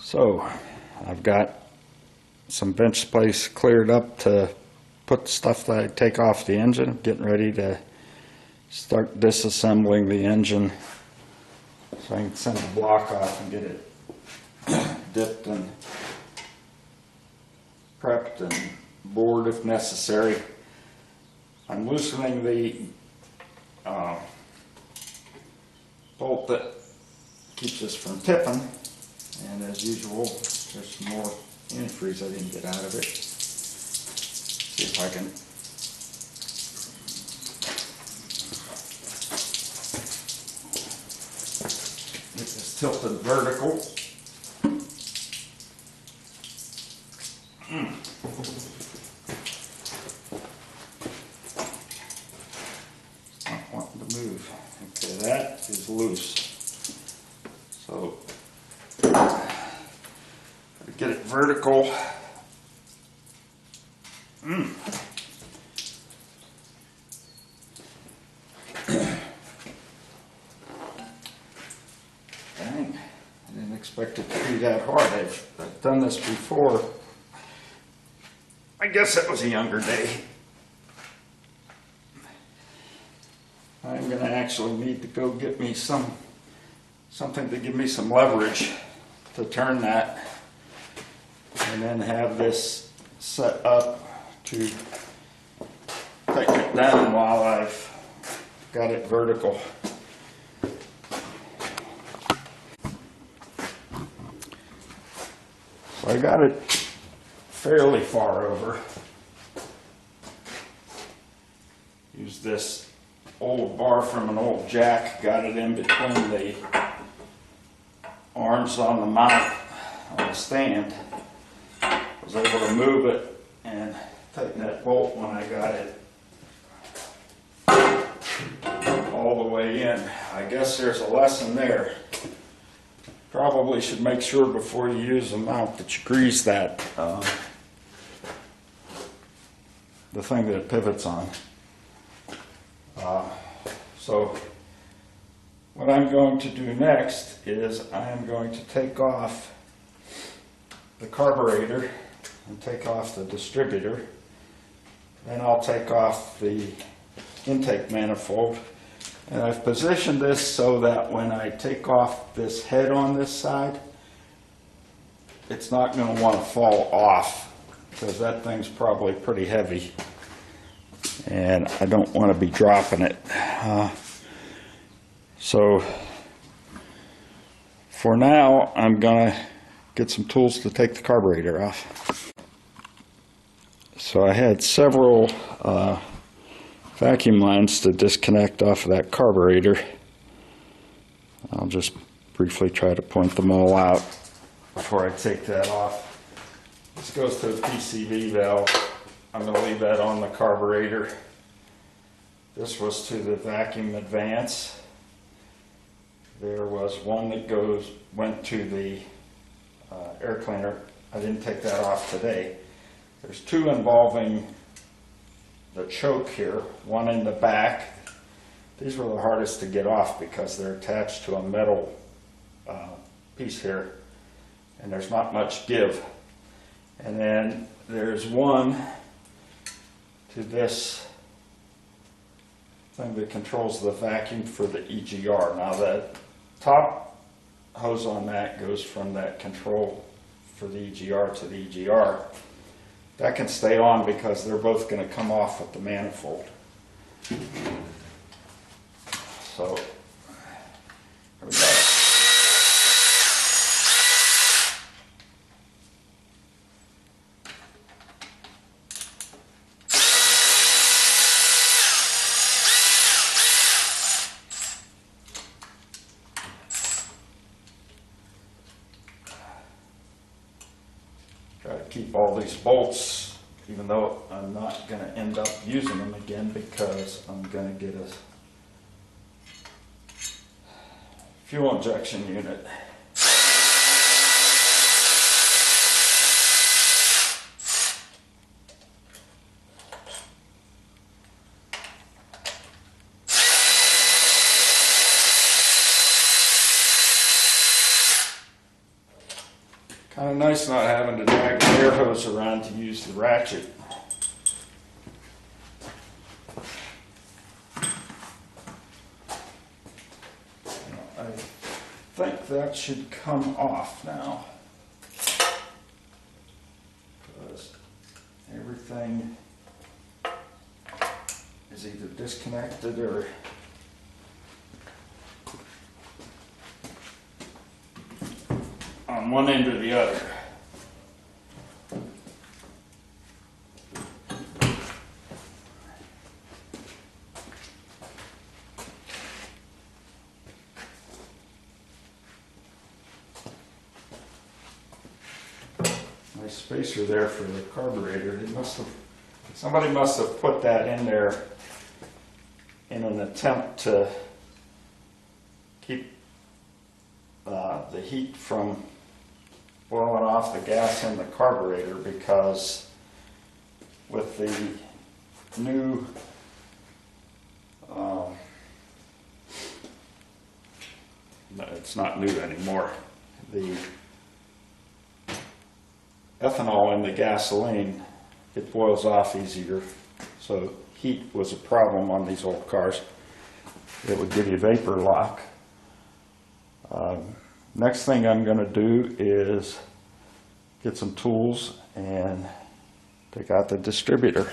So I've got some bench space cleared up to put stuff that I take off the engine. Getting ready to start disassembling the engine so I can send the block off and get it dipped and prepped and bored if necessary. I'm loosening the bolt that keeps this from tipping, and as usual there's some more antifreeze I didn't get out of it. See if I can get this tilted vertical. Not wanting to move. Okay, that is loose. So gotta get it vertical. Dang, I didn't expect it to be that hard. I've done this before. I guess it was a younger day. I'm going to actually need to go get me something to give me some leverage to turn that, and then have this set up to tighten it down while I've got it vertical. So I got it fairly far over. Use this old bar from an old jack, got it in between the arms on the mount on the stand. Was able to move it and tighten that bolt when I got it all the way in. I guess there's a lesson there. Probably should make sure before you use the mount that you grease that the thing that it pivots on. So what I'm going to do next is I am going to take off the carburetor and take off the distributor. Then I'll take off the intake manifold. And I've positioned this so that when I take off this head on this side, it's not going to want to fall off, because that thing's probably pretty heavy and I don't want to be dropping it. So for now I'm going to get some tools to take the carburetor off. So I had several vacuum lines to disconnect off of that carburetor. I'll just briefly try to point them all out before I take that off. This goes to the PCV valve. I'm going to leave that on the carburetor. This was to the vacuum advance. There was one that went to the air cleaner. I didn't take that off today. There's two involving the choke here, one in the back. These were the hardest to get off because they're attached to a metal piece here, and there's not much give. And then there's one to this thing that controls the vacuum for the EGR. Now the top hose on that goes from that control for the EGR to the EGR. That can stay on because they're both going to come off with the manifold. So, here we go. Try to keep all these bolts, even though I'm not going to end up using them again because I'm going to get a fuel injection unit. Kind of nice not having to drag the air hose around to use the ratchet. I think that should come off now, because everything is either disconnected or on one end or the other. Nice spacer there for the carburetor. Somebody must have put that in there in an attempt to keep the heat from blowing off the gas in the carburetor, because with the new it's not new anymore, the ethanol in the gasoline, it boils off easier, so heat was a problem on these old cars. It would give you vapor lock. Next thing I'm going to do is get some tools and take out the distributor.